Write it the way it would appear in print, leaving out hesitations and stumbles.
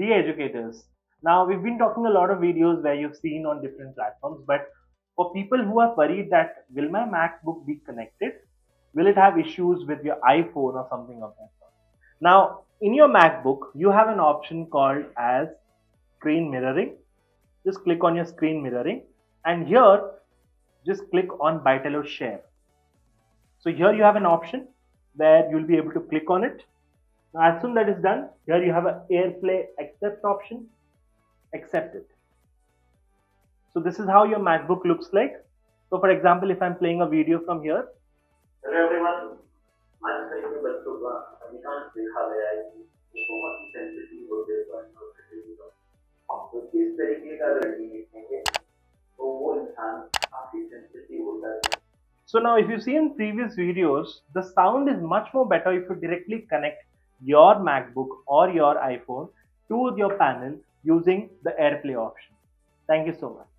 Dear educators, now we've been talking a lot of videos where you've seen on different platforms, but for people who are worried that will my MacBook be connected? Will it have issues with your iPhone or something of that sort? Now, in your MacBook, you have an option called as screen mirroring. Just click on your screen mirroring, and here just click on Bytello share. So here you have an option where you'll be able to click on it. Now, as soon as that is done, here you have an AirPlay accept option. Accept it. So this is how your MacBook looks like. So for example, if I'm playing a video from here. Hello everyone. So now if you see in previous videos, the sound is much more better if you directly connect your MacBook or your iPhone to your panel using the AirPlay option. Thank you so much.